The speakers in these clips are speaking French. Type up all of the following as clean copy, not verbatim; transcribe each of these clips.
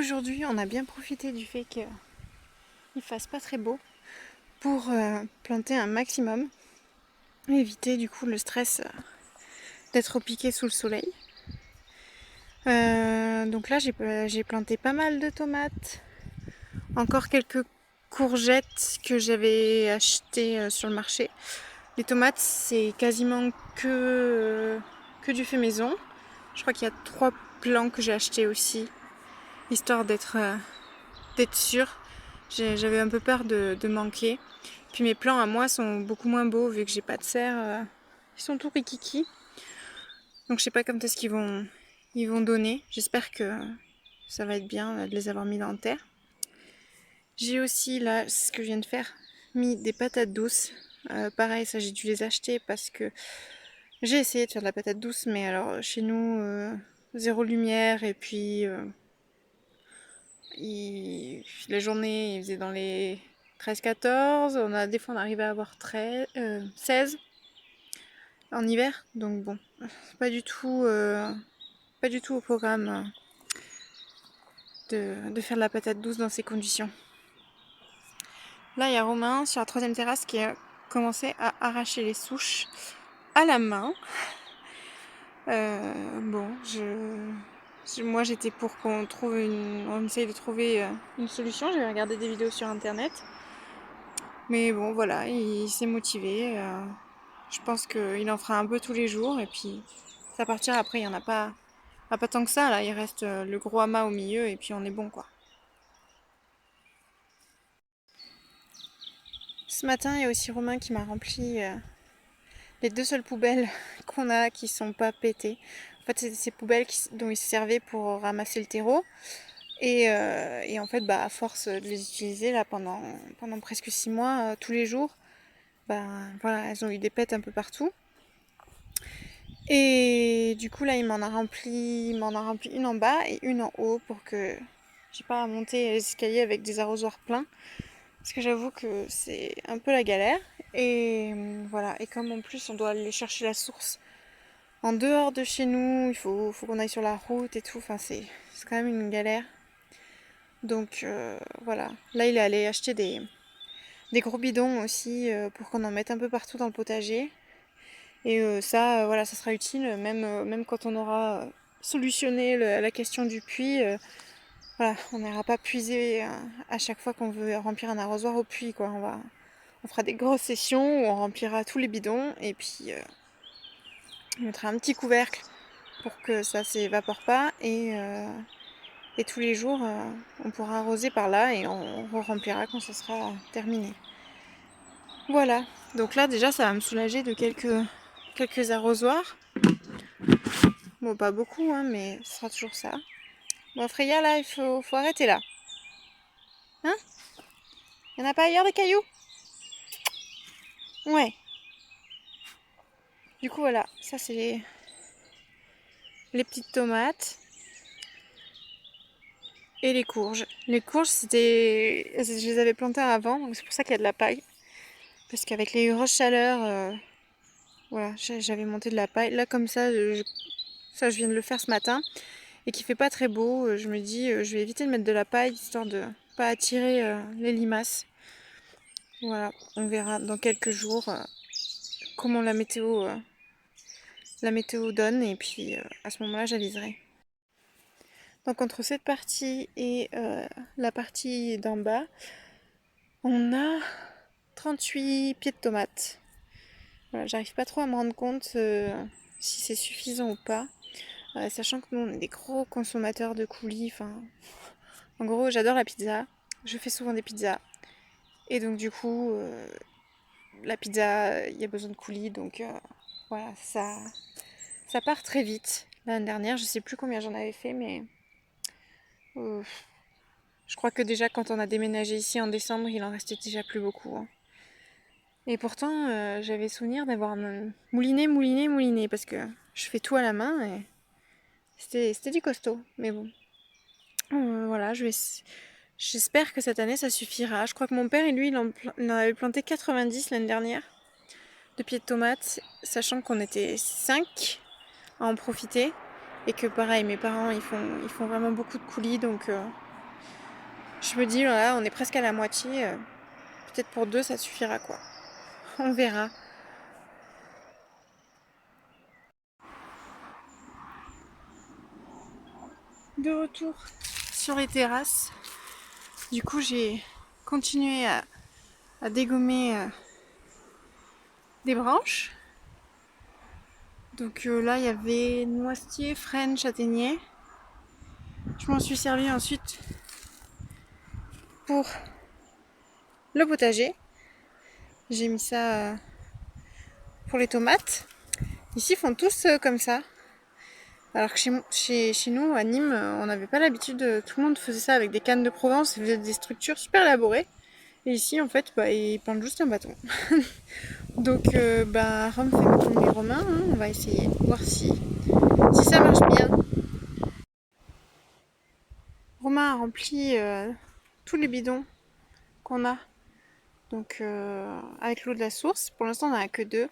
aujourd'hui, on a bien profité du fait qu'il fasse pas très beau pour planter un maximum et éviter du coup le stress d'être piqué sous le soleil. Donc là, j'ai planté pas mal de tomates, encore quelques courgettes que j'avais achetées sur le marché. Les tomates, c'est quasiment que du fait maison. Je crois qu'il y a 3 plants que j'ai achetés aussi, histoire d'être sûre. J'avais un peu peur de manquer. Puis mes plants à moi sont beaucoup moins beaux vu que j'ai pas de serre. Ils sont tout rikiki. Donc je sais pas quand est-ce ils vont donner. J'espère que ça va être bien de les avoir mis dans la terre. J'ai aussi là, c'est ce que je viens de faire, mis des patates douces. Pareil, ça j'ai dû les acheter parce que j'ai essayé de faire de la patate douce, mais alors chez nous, zéro lumière et puis la journée il faisait dans les 13-14. Des fois on arrivait à avoir 16 en hiver, donc bon, pas du tout, pas du tout au programme de faire de la patate douce dans ces conditions. Là, il y a Romain sur la 3e terrasse qui a commencé à arracher les souches à la main. Bon, moi j'étais pour on essaye de trouver une solution. J'avais regardé des vidéos sur internet. Mais bon, voilà, il s'est motivé. Je pense qu'il en fera un peu tous les jours et puis ça partira. Après, il n'y en a pas tant que ça. Là, il reste le gros amas au milieu et puis on est bon, quoi. Ce matin, il y a aussi Romain qui m'a rempli les 2 seules poubelles qu'on a qui sont pas pétées. En fait, c'est ces poubelles dont il se servait pour ramasser le terreau. Et en fait, à force de les utiliser là pendant presque 6 mois, tous les jours, voilà, elles ont eu des pètes un peu partout. Et du coup, là, il m'en a rempli une en bas et une en haut pour que j'ai pas à monter les escaliers avec des arrosoirs pleins. Parce que j'avoue que c'est un peu la galère. Et voilà, et comme en plus on doit aller chercher la source en dehors de chez nous, faut qu'on aille sur la route et tout, enfin c'est quand même une galère. Donc voilà, là il est allé acheter des gros bidons aussi pour qu'on en mette un peu partout dans le potager. Et ça, voilà, ça sera utile même quand on aura solutionné la question du puits. Voilà, on n'ira pas puiser à chaque fois qu'on veut remplir un arrosoir au puits, quoi. On fera des grosses sessions où on remplira tous les bidons et puis on mettra un petit couvercle pour que ça s'évapore pas et tous les jours on pourra arroser par là et on remplira quand ça sera terminé. Voilà, donc là déjà ça va me soulager de quelques arrosoirs. Bon, pas beaucoup, hein, mais ce sera toujours ça. Bon, Freya, là, faut arrêter là. Hein? Y'en a pas ailleurs des cailloux? Ouais. Du coup, voilà, ça c'est les petites tomates. Et les courges. Les courges, je les avais plantées avant, donc c'est pour ça qu'il y a de la paille. Parce qu'avec les grosses chaleurs, voilà, j'avais monté de la paille. Là, comme ça, je viens de le faire ce matin. Et qu'il fait pas très beau, je me dis, je vais éviter de mettre de la paille, histoire de pas attirer les limaces. Voilà, on verra dans quelques jours comment la météo donne. Et puis, à ce moment-là, j'aviserai. Donc entre cette partie et la partie d'en bas, on a 38 pieds de tomates. Voilà, j'arrive pas trop à me rendre compte si c'est suffisant ou pas. Sachant que nous on est des gros consommateurs de coulis. Enfin, en gros, j'adore la pizza. Je fais souvent des pizzas. Et donc du coup, la pizza, il y a besoin de coulis. Donc voilà, ça part très vite. L'année dernière, je sais plus combien j'en avais fait, mais euh, je crois que déjà quand on a déménagé ici en décembre, il en restait déjà plus beaucoup, hein. Et pourtant, j'avais souvenir d'avoir mouliné, parce que je fais tout à la main et c'était du costaud. Mais bon, voilà, j'espère que cette année ça suffira. Je crois que mon père et lui, il en avait planté 90 l'année dernière de pieds de tomates, sachant qu'on était 5 à en profiter. Et que pareil, mes parents, ils font vraiment beaucoup de coulis, donc Je me dis, voilà, on est presque à la moitié. Peut-être pour 2, ça suffira quoi. On verra. De retour sur les terrasses. Du coup, j'ai continué à dégommer des branches. Donc là, il y avait noisetier, frêne, châtaignier. Je m'en suis servi ensuite pour le potager. J'ai mis ça pour les tomates. Ici, ils font tous comme ça. Alors que chez nous, à Nîmes, on n'avait pas l'habitude, tout le monde faisait ça avec des cannes de Provence, ils faisaient des structures super élaborées. Et ici, en fait, ils plantent juste un bâton. Donc, Rome fait comme les Romains, hein. On va essayer, voir si ça marche bien. Romain a rempli tous les bidons qu'on a, donc avec l'eau de la source. Pour l'instant, on n'en a que 2.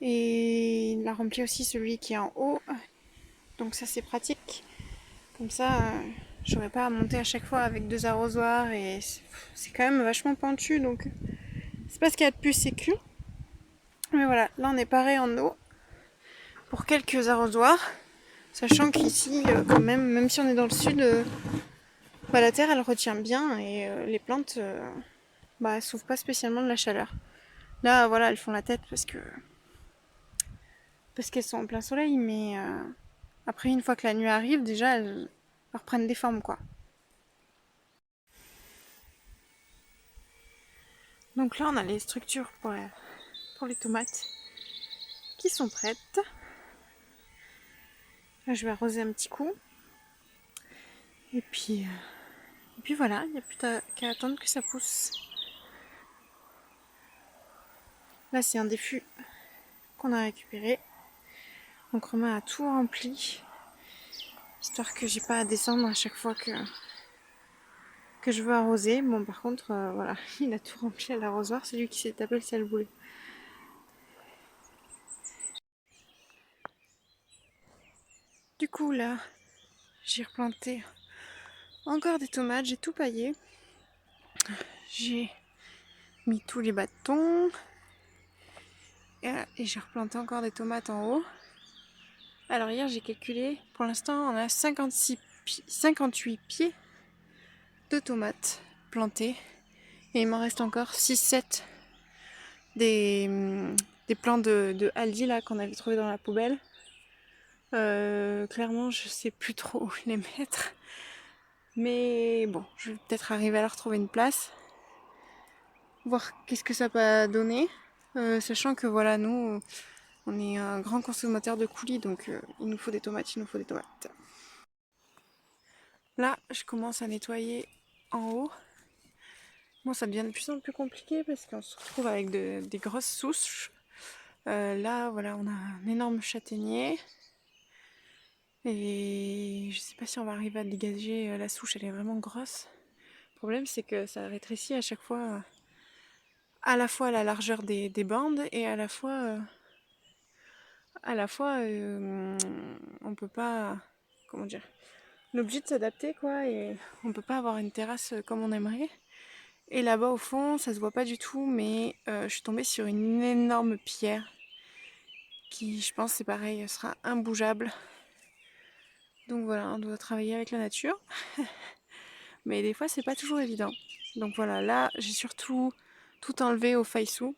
Et il a rempli aussi celui qui est en haut. Donc ça, c'est pratique. Comme ça, j'aurais pas à monter à chaque fois avec 2 arrosoirs. Et c'est quand même vachement pentu, donc c'est pas ce qu'il y a de plus sécu. Mais voilà, là on est paré en eau pour quelques arrosoirs. Sachant qu'ici, quand même si on est dans le sud, la terre elle retient bien et les plantes elles souffrent pas spécialement de la chaleur. Là, voilà, elles font la tête parce qu'elles sont en plein soleil, mais après, une fois que la nuit arrive, déjà, elles reprennent des formes, quoi. Donc là, on a les structures pour les tomates qui sont prêtes. Là, je vais arroser un petit coup. Et puis voilà, il n'y a plus qu'à attendre que ça pousse. Là, c'est un des fûts qu'on a récupéré. Donc Romain a tout rempli, histoire que j'ai pas à descendre à chaque fois que je veux arroser. Bon, par contre, voilà, il a tout rempli à l'arrosoir, c'est lui qui s'est tapé le sale boulet. Du coup, là, j'ai replanté encore des tomates, j'ai tout paillé. J'ai mis tous les bâtons. Et j'ai replanté encore des tomates en haut. Alors hier, j'ai calculé, pour l'instant, on a 58 pieds de tomates plantées. Et il m'en reste encore 6-7 des plants de Aldi là qu'on avait trouvé dans la poubelle. Clairement, je sais plus trop où les mettre. Mais bon, je vais peut-être arriver à leur trouver une place. Voir qu'est-ce que ça peut donner. Sachant que voilà, nous, on est un grand consommateur de coulis, donc il nous faut des tomates, il nous faut des tomates. Là, je commence à nettoyer en haut. Bon, ça devient de plus en plus compliqué parce qu'on se retrouve avec des grosses souches. Là, voilà, on a un énorme châtaignier. Et je sais pas si on va arriver à dégager la souche, elle est vraiment grosse. Le problème, c'est que ça rétrécit à chaque fois, à la fois la largeur des bandes et on peut pas, comment dire, on est obligé de s'adapter quoi, et on peut pas avoir une terrasse comme on aimerait. Et là-bas au fond, ça se voit pas du tout, mais je suis tombée sur une énorme pierre qui, je pense, c'est pareil, sera imbougeable. Donc voilà, on doit travailler avec la nature. Mais des fois, c'est pas toujours évident. Donc voilà, là, j'ai surtout tout enlevé au faïsou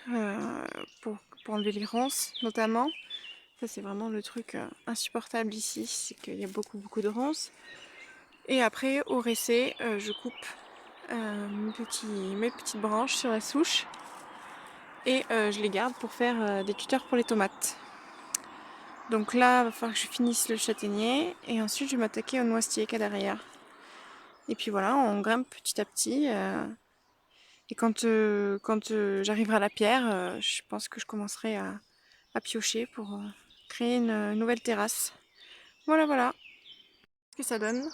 euh, pour enlever les ronces, notamment. Ça, c'est vraiment le truc insupportable ici, c'est qu'il y a beaucoup de ronces. Et après, au récé, je coupe mes petites branches sur la souche et je les garde pour faire des tuteurs pour les tomates. Donc là, il va falloir que je finisse le châtaignier et ensuite je vais m'attaquer au noisetier qu'il y a derrière. Et puis voilà, on grimpe petit à petit. Et quand j'arriverai à la pierre, je pense que je commencerai à piocher pour créer une nouvelle terrasse. Voilà ce que ça donne.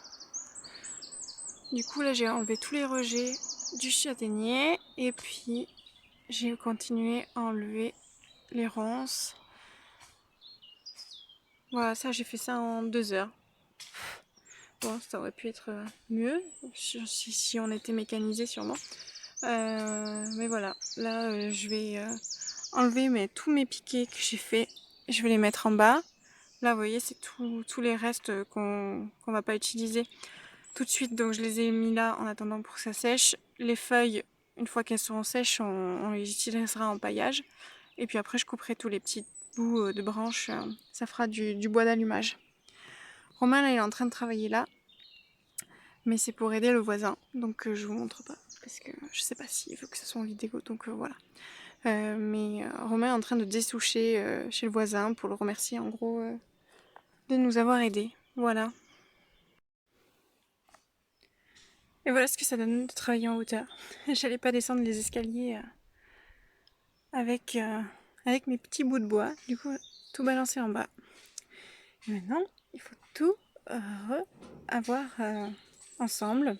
Du coup là j'ai enlevé tous les rejets du châtaignier et puis j'ai continué à enlever les ronces. Voilà, ça j'ai fait ça en 2 heures. Bon, ça aurait pu être mieux si on était mécanisé sûrement. Mais voilà, là je vais enlever tous mes piquets que j'ai fait. Je vais les mettre en bas. Là, vous voyez, c'est tous les restes qu'on va pas utiliser tout de suite. Donc je les ai mis là en attendant pour que ça sèche. Les feuilles, une fois qu'elles seront sèches, on les utilisera en paillage. Et puis après, je couperai tous les petits bouts de branches. Ça fera du bois d'allumage. Romain, là, il est en train de travailler là. Mais c'est pour aider le voisin. Donc je vous montre pas. Parce que je sais pas s'il veut que ce soit en vidéo. Donc voilà. Mais Romain est en train de dessoucher chez le voisin pour le remercier en gros de nous avoir aidés. Voilà. Et voilà ce que ça donne de travailler en hauteur. J'allais pas descendre les escaliers avec mes petits bouts de bois. Du coup, tout balancer en bas. Et maintenant, il faut tout avoir ensemble.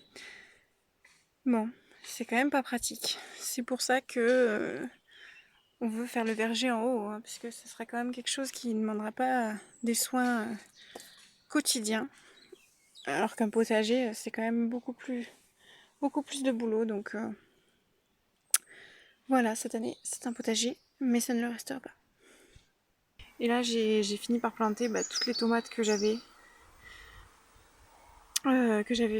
Bon, c'est quand même pas pratique. C'est pour ça que on veut faire le verger en haut, hein, parce que ce sera quand même quelque chose qui ne demandera pas des soins quotidiens. Alors qu'un potager, c'est quand même beaucoup plus de boulot. Donc voilà, cette année, c'est un potager, mais ça ne le restera pas. Et là, j'ai fini par planter toutes les tomates que j'avais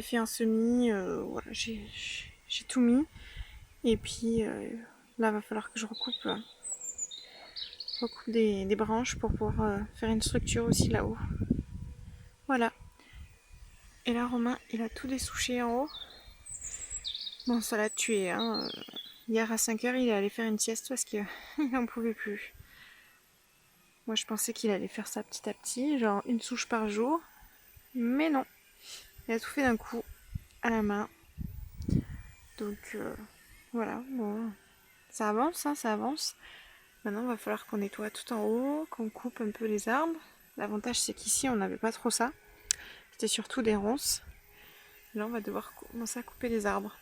fait en semis. Voilà, j'ai tout mis. Et puis là, va falloir que je recoupe des branches pour pouvoir faire une structure aussi là-haut. Voilà. Et là, Romain, il a tout dessouché en haut. Bon, ça l'a tué, hein. Hier à 5h, il est allé faire une sieste parce qu'il n'en pouvait plus. Moi, je pensais qu'il allait faire ça petit à petit, genre une souche par jour. Mais non. Il a tout fait d'un coup, à la main. Donc, voilà. Bon, ça avance, hein, ça avance. Maintenant, il va falloir qu'on nettoie tout en haut, qu'on coupe un peu les arbres. L'avantage, c'est qu'ici, on n'avait pas trop ça. C'était surtout des ronces. Là, on va devoir commencer à couper les arbres.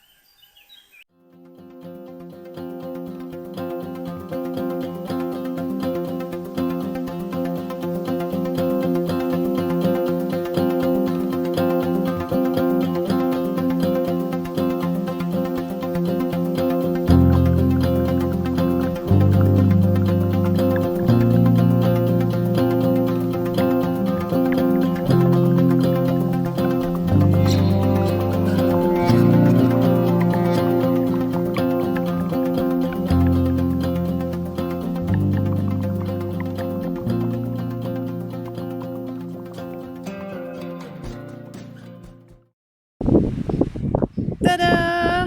Tada!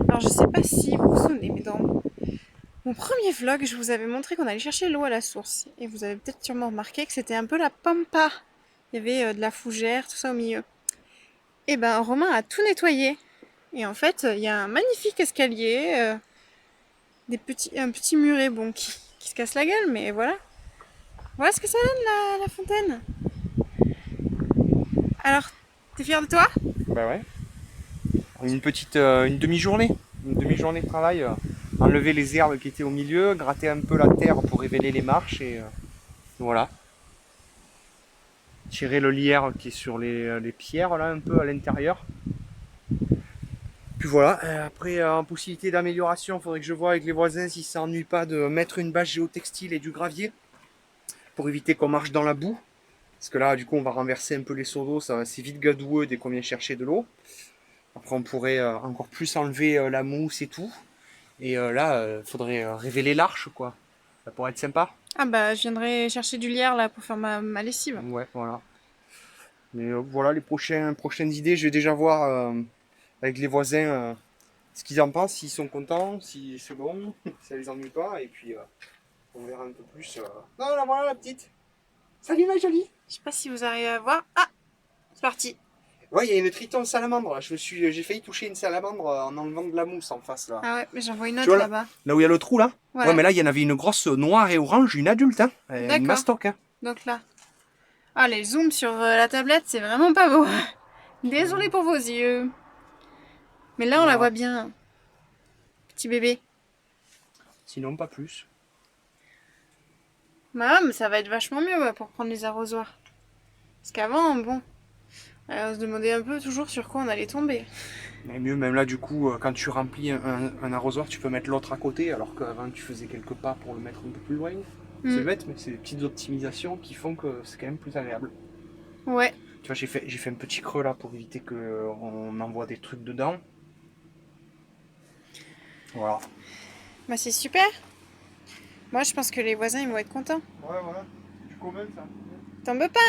Alors je sais pas si vous vous souvenez, mais dans mon premier vlog, je vous avais montré qu'on allait chercher l'eau à la source. Et vous avez peut-être sûrement remarqué que c'était un peu la pampa. Il y avait de la fougère, tout ça au milieu. Et ben Romain a tout nettoyé. Et en fait, il y a un magnifique escalier, un petit muret bon, qui se casse la gueule, mais voilà. Voilà ce que ça donne la fontaine. Alors, t'es fier de toi? Bah ouais. Une demi-journée. Une demi-journée de travail. Enlever les herbes qui étaient au milieu, gratter un peu la terre pour révéler les marches et voilà. Tirer le lierre qui est sur les pierres là un peu à l'intérieur. Puis voilà, après en possibilité d'amélioration, il faudrait que je vois avec les voisins si ça ennuie pas de mettre une bâche géotextile et du gravier pour éviter qu'on marche dans la boue. Parce que là, du coup, on va renverser un peu les seaux d'eau, c'est vite gadoueux dès qu'on vient chercher de l'eau. Après, on pourrait encore plus enlever la mousse et tout. Et là, faudrait révéler l'arche, quoi. Ça pourrait être sympa. Ah bah, je viendrai chercher du lierre là pour faire ma lessive. Ouais, voilà. Mais voilà, les prochaines idées, je vais déjà voir avec les voisins ce qu'ils en pensent, s'ils sont contents, si c'est bon, si ça les ennuie pas. Et puis, on verra un peu plus. Non, là, voilà la petite. Salut, ma jolie. Je sais pas si vous arrivez à voir. Ah, c'est parti. Ouais, il y a une triton salamandre. Là. J'ai failli toucher une salamandre en enlevant de la mousse en face, là. Ah ouais, mais j'en vois une Tu autre vois, là-bas. là où il y a le trou, là. Voilà. Ouais, mais là, il y en avait une grosse noire et orange, une adulte, hein. Une D'accord. mastoc, hein. Donc là. Ah, les zooms sur la tablette, c'est vraiment pas beau. Désolé pour vos yeux. Mais là, on la voit bien. Petit bébé. Sinon, pas plus. Bah, mais ça va être vachement mieux pour prendre les arrosoirs. Parce qu'avant, bon, Alors, on se demandait un peu toujours sur quoi on allait tomber. Mais mieux, même là, du coup, quand tu remplis un arrosoir, tu peux mettre l'autre à côté, alors qu'avant, tu faisais quelques pas pour le mettre un peu plus loin. C'est Hmm. bête, mais c'est des petites optimisations qui font que c'est quand même plus agréable. Ouais, Tu vois, j'ai fait un petit creux là pour éviter qu'on envoie des trucs dedans. Voilà. bah c'est super. Moi, je pense que les voisins, ils vont être contents. Ouais, voilà. C'est du commun, ça. T'en veux pas?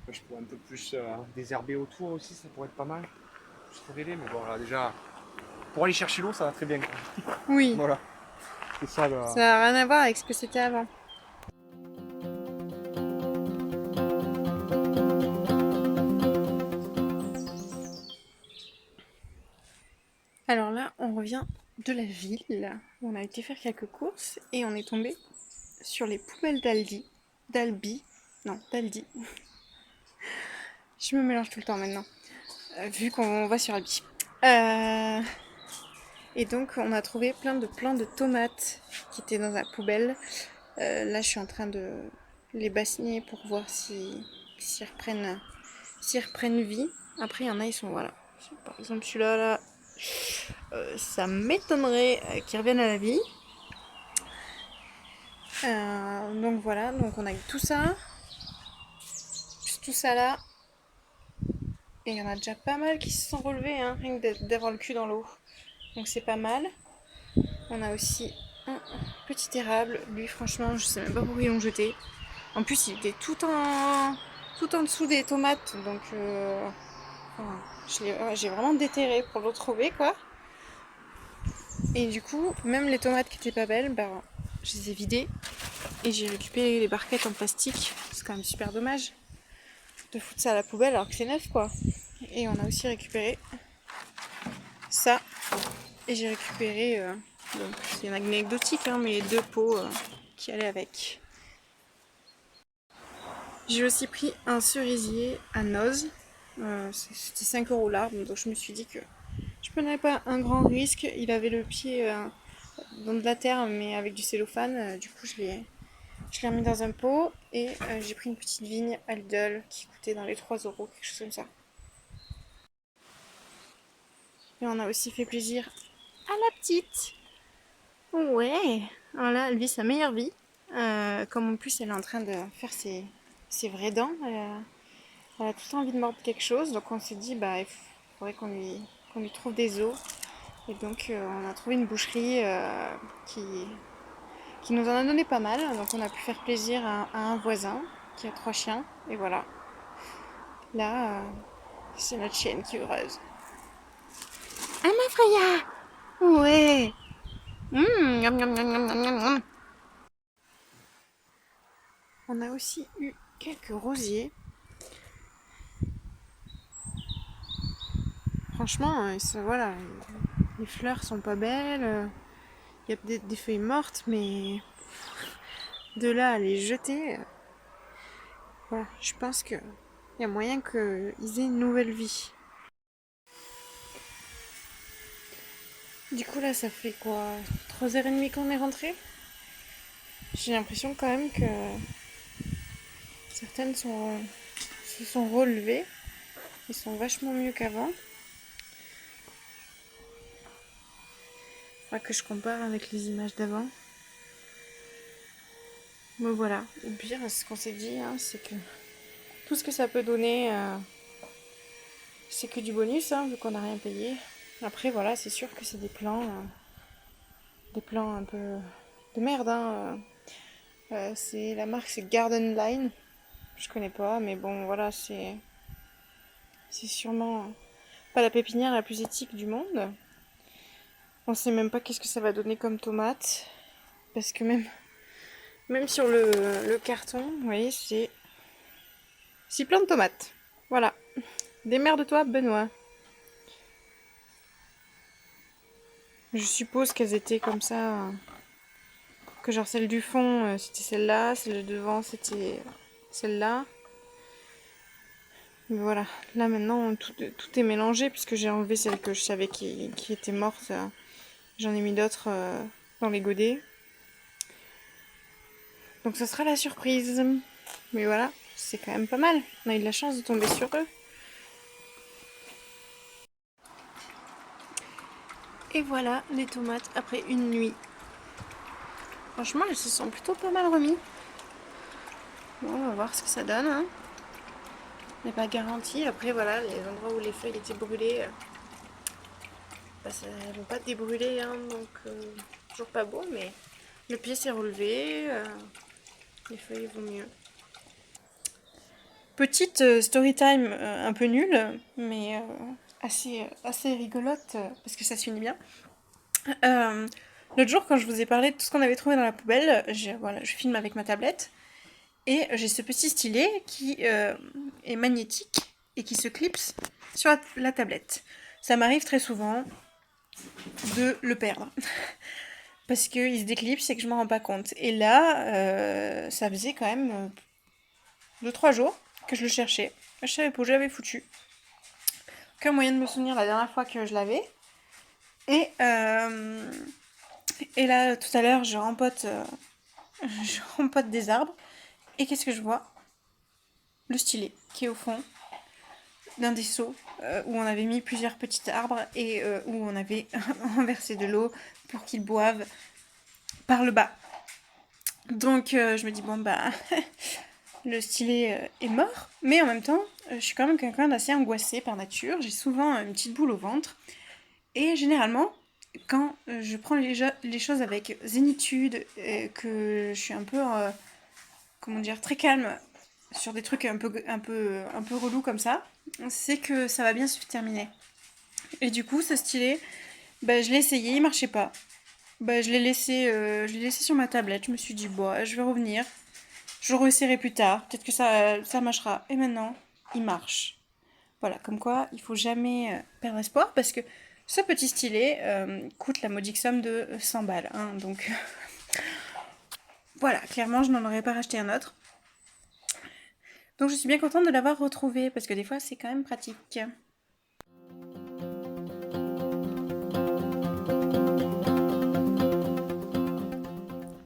Je pourrais un peu plus désherber autour aussi, ça pourrait être pas mal. Plus révélé, mais bon, là, déjà, pour aller chercher l'eau, ça va très bien, quoi. Oui, Voilà. C'est ça, le... ça n'a rien à voir avec ce que c'était avant. Alors là, on revient de la ville. On a été faire quelques courses et on est tombé sur les poubelles d'Aldi. D'Albi. Non, d'Aldi. Je me mélange tout le temps maintenant. Vu qu'on va sur Albi. Euh, Et donc, on a trouvé plein de plants de tomates qui étaient dans la poubelle. Là, je suis en train de les bassiner pour voir s'ils reprennent vie. Après, il y en a, ils sont, voilà. Par exemple, celui-là, là, ça m'étonnerait qu'il revienne à la vie. Donc voilà, donc on a eu tout ça, plus tout ça là, et il y en a déjà pas mal qui se sont relevés, hein, rien que d'avoir le cul dans l'eau. Donc c'est pas mal. On a aussi un petit érable, lui franchement je sais même pas pourquoi ils l'ont jeté. En plus il était tout en dessous des tomates, donc enfin, j'ai vraiment déterré pour le retrouver quoi. Et du coup, même les tomates qui étaient pas belles, bah, je les ai vidées et j'ai récupéré les barquettes en plastique. C'est quand même super dommage de foutre ça à la poubelle alors que c'est neuf quoi. Et on a aussi récupéré ça. Et j'ai récupéré, donc c'est une anecdotique, hein, mais les deux pots qui allaient avec. J'ai aussi pris un cerisier à noz. C'était 5 euros l'arbre, donc je me suis dit que je prenais pas un grand risque. Il avait le pied dans de la terre, mais avec du cellophane. Du coup, je l'ai remis dans un pot et j'ai pris une petite vigne à Lidl qui coûtait dans les 3 euros, quelque chose comme ça. Et on a aussi fait plaisir à la petite. Ouais, voilà, elle vit sa meilleure vie. Comme en plus elle est en train de faire ses vraies dents, elle a tout le temps envie de mordre quelque chose. Donc on s'est dit, bah, il faudrait qu'on lui trouve des os. Et donc on a trouvé une boucherie qui nous en a donné pas mal. Donc on a pu faire plaisir à un voisin qui a 3 chiens. Et voilà, là, c'est notre chienne qui est heureuse. Ah ma Freya. Ouais. Miam, miam, miam, miam, miam, miam. On a aussi eu quelques rosiers. Franchement, voilà, les fleurs sont pas belles. Il y a des feuilles mortes, mais de là à les jeter, voilà, je pense qu'il y a moyen qu'ils aient une nouvelle vie. Du coup, là, ça fait quoi, 3h30 qu'on est rentré. J'ai l'impression quand même que certaines se sont relevées. Ils sont vachement mieux qu'avant. Faudra que je compare avec les images d'avant. Mais voilà, au pire, ce qu'on s'est dit, hein, c'est que tout ce que ça peut donner, c'est que du bonus, hein, vu qu'on n'a rien payé. Après, voilà, c'est sûr que c'est des plans un peu de merde. Hein. C'est la marque, c'est Garden Line. Je connais pas, mais bon, voilà, c'est sûrement pas la pépinière la plus éthique du monde. On sait même pas qu'est-ce que ça va donner comme tomate, parce que même sur le carton, vous voyez, c'est 6 plants de tomates. Voilà. Démerde-toi, Benoît. Je suppose qu'elles étaient comme ça. Que genre celle du fond, c'était celle-là, celle de devant, c'était celle-là. Mais voilà, là maintenant tout est mélangé puisque j'ai enlevé celle que je savais qui était morte. J'en ai mis d'autres dans les godets. Donc ce sera la surprise. Mais voilà, c'est quand même pas mal. On a eu de la chance de tomber sur eux. Et voilà les tomates après une nuit. Franchement, elles se sont plutôt pas mal remis. Bon, on va voir ce que ça donne. Hein. On n'est pas garanti. Après, voilà, les endroits où les feuilles étaient brûlées, bah, ça ne vont pas débrûler. Hein, donc, toujours pas beau, mais le pied s'est relevé. Les feuilles vont mieux. Petite story time un peu nulle, mais assez rigolote parce que ça se finit bien. L'autre jour, quand je vous ai parlé de tout ce qu'on avait trouvé dans la poubelle, voilà, je filme avec ma tablette et j'ai ce petit stylet qui est magnétique et qui se clipse sur la tablette. Ça m'arrive très souvent de le perdre parce qu'il se déclipse et que je m'en rends pas compte. Et là, ça faisait quand même 2-3 jours que je le cherchais. Je savais pas où je l'avais foutu. Aucun moyen de me souvenir la dernière fois que je l'avais. Et, euh, et là, tout à l'heure, je rempote des arbres. Et qu'est-ce que je vois? Le stylet qui est au fond d'un des seaux où on avait mis plusieurs petits arbres et où on avait renversé de l'eau pour qu'ils boivent par le bas. Donc je me dis, bon bah, le stylet est mort, mais en même temps, je suis quand même quelqu'un d'assez angoissé par nature. J'ai souvent une petite boule au ventre. Et généralement, quand je prends les choses avec zénitude, que je suis un peu, comment dire, très calme sur des trucs un peu relous comme ça, c'est que ça va bien se terminer. Et du coup, ce stylet, bah, je l'ai essayé, il marchait pas. Bah, je l'ai laissé sur ma tablette. Je me suis dit, bon, je vais revenir. Je le réessayerai plus tard. Peut-être que ça marchera. Et maintenant, il marche. Voilà, comme quoi, il faut jamais perdre espoir parce que ce petit stylet coûte la modique somme de 100 balles. Hein, donc voilà, clairement, je n'en aurais pas racheté un autre. Donc je suis bien contente de l'avoir retrouvé parce que des fois, c'est quand même pratique.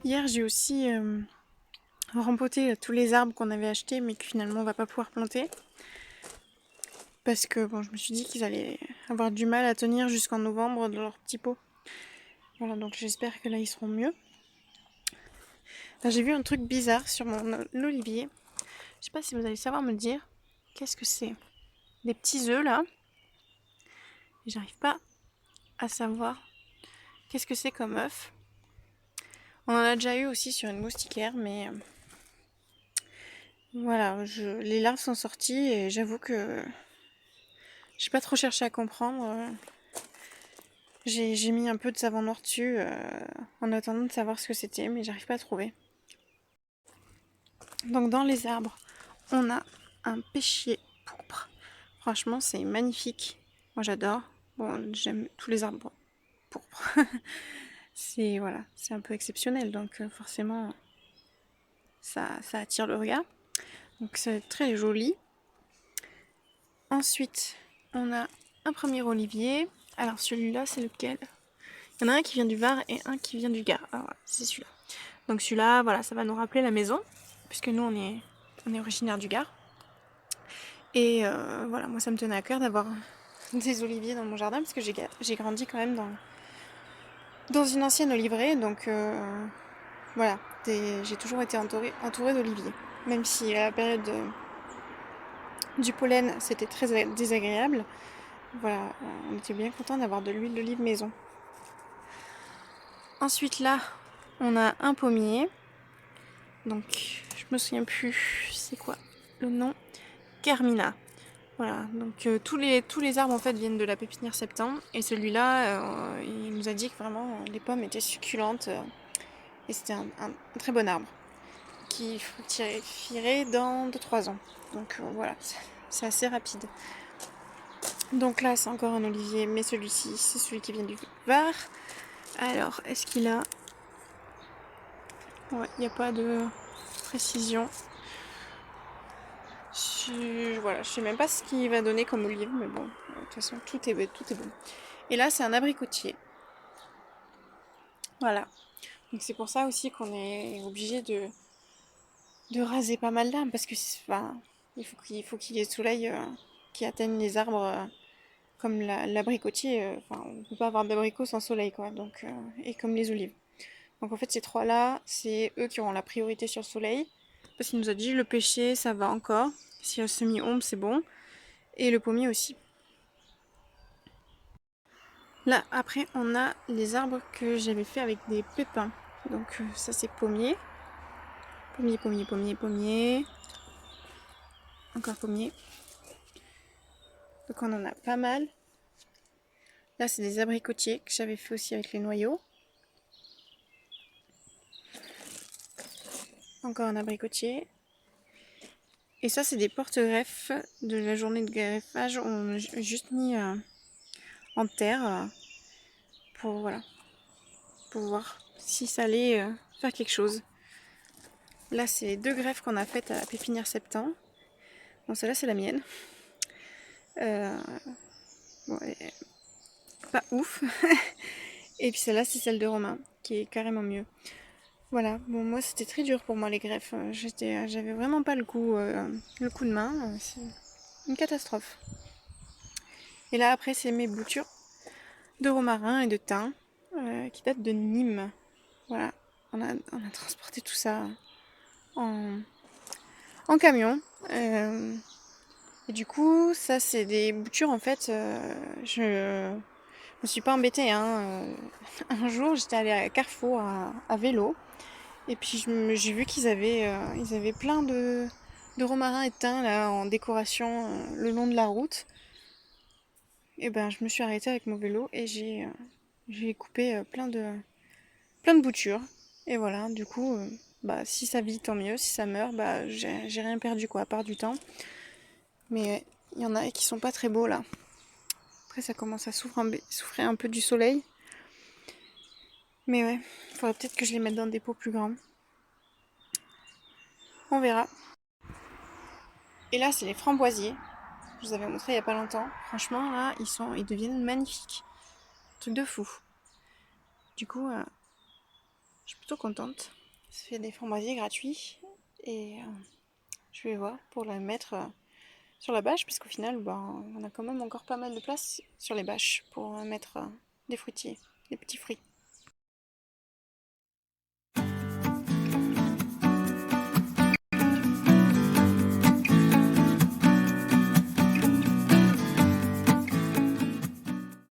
Hier, j'ai aussi rempoté tous les arbres qu'on avait achetés mais que finalement on va pas pouvoir planter. Parce que bon, je me suis dit qu'ils allaient avoir du mal à tenir jusqu'en novembre dans leur petit pot. Voilà, donc j'espère que là ils seront mieux. Là, j'ai vu un truc bizarre sur mon olivier. Je sais pas si vous allez savoir me dire qu'est-ce que c'est. Des petits œufs là. Et j'arrive pas à savoir qu'est-ce que c'est comme œuf. On en a déjà eu aussi sur une moustiquaire, mais voilà, les larves sont sorties et j'avoue que j'ai pas trop cherché à comprendre. J'ai mis un peu de savon noir dessus en attendant de savoir ce que c'était, mais j'arrive pas à trouver. Donc dans les arbres, on a un pêchier pourpre. Franchement, c'est magnifique. Moi, j'adore. Bon, j'aime tous les arbres pourpres. C'est voilà, c'est un peu exceptionnel, donc forcément, ça attire le regard. Donc c'est très joli. Ensuite, on a un premier olivier. Alors celui-là, c'est lequel? Il y en a un qui vient du Var et un qui vient du Gard. Alors voilà, c'est celui-là. Donc celui-là, voilà, ça va nous rappeler la maison, puisque nous, on est originaire du Gard. Et voilà, moi, ça me tenait à cœur d'avoir des oliviers dans mon jardin, parce que j'ai grandi quand même dans une ancienne oliveraie, donc voilà, j'ai toujours été entourée d'oliviers. Même si à la période du pollen, c'était très désagréable, voilà, on était bien content d'avoir de l'huile d'olive maison. Ensuite là, on a un pommier. Donc, je me souviens plus, c'est quoi le nom? Carmina. Voilà, donc tous les arbres en fait viennent de la pépinière septembre. Et celui-là, il nous a dit que vraiment les pommes étaient succulentes. Et c'était un très bon arbre qui fructifierait dans 2-3 ans. Donc voilà, c'est assez rapide. Donc là, c'est encore un olivier, mais celui-ci, c'est celui qui vient du Var. Alors, est-ce qu'il a... Ouais, il n'y a pas de précision. Voilà, je sais même pas ce qu'il va donner comme olive, mais bon, de toute façon, tout est bon. Et là, c'est un abricotier. Voilà. Donc c'est pour ça aussi qu'on est obligé raser pas mal d'arbres parce que enfin, il faut qu'il y ait le soleil qui atteigne les arbres comme l'abricotier. Enfin, on peut pas avoir d'abricot sans soleil, quoi. Donc, et comme les olives. Donc en fait, ces trois-là, c'est eux qui auront la priorité sur le soleil. Parce qu'il nous a dit le pêcher, ça va encore. Si y a semi-ombre, c'est bon. Et le pommier aussi. Là, après, on a les arbres que j'avais fait avec des pépins. Donc ça, c'est pommier. Pommier, pommier, pommier, pommier. Encore pommier. Donc on en a pas mal. Là, c'est des abricotiers que j'avais fait aussi avec les noyaux. Encore un abricotier. Et ça, c'est des porte-greffes de la journée de greffage. On a juste mis en terre pour, voilà, pour voir si ça allait faire quelque chose. Là, c'est les deux greffes qu'on a faites à la pépinière septembre. Bon, celle-là, c'est la mienne. Euh, bon, pas ouf. Et puis celle-là, c'est celle de Romain, qui est carrément mieux. Voilà, bon, moi, c'était très dur pour moi, les greffes. J'avais vraiment pas le coup de main. C'est une catastrophe. Et là, après, c'est mes boutures de romarin et de thym qui datent de Nîmes. Voilà, on a transporté tout ça en, en camion. Et du coup, ça, c'est des boutures, en fait, je me suis pas embêtée. Hein. Un jour, j'étais allée à Carrefour à vélo. Et puis, j'ai vu ils avaient plein de romarin et de thym là, en décoration le long de la route. Et ben, je me suis arrêtée avec mon vélo et j'ai coupé plein de boutures. Et voilà, du coup, bah, si ça vit, tant mieux. Si ça meurt, bah, j'ai rien perdu, quoi, à part du temps. Mais il y en a qui sont pas très beaux, là. Après, ça commence à souffrir un peu du soleil. Mais ouais, il faudrait peut-être que je les mette dans des pots plus grands. On verra. Et là, c'est les framboisiers. Je vous avais montré il y a pas longtemps. Franchement, là, ils deviennent magnifiques. Truc de fou. Du coup, je suis plutôt contente. Ça fait des framboisiers gratuits. Et je vais voir pour la mettre sur la bâche, puisqu'au final, ben, on a quand même encore pas mal de place sur les bâches pour mettre des fruitiers, des petits fruits.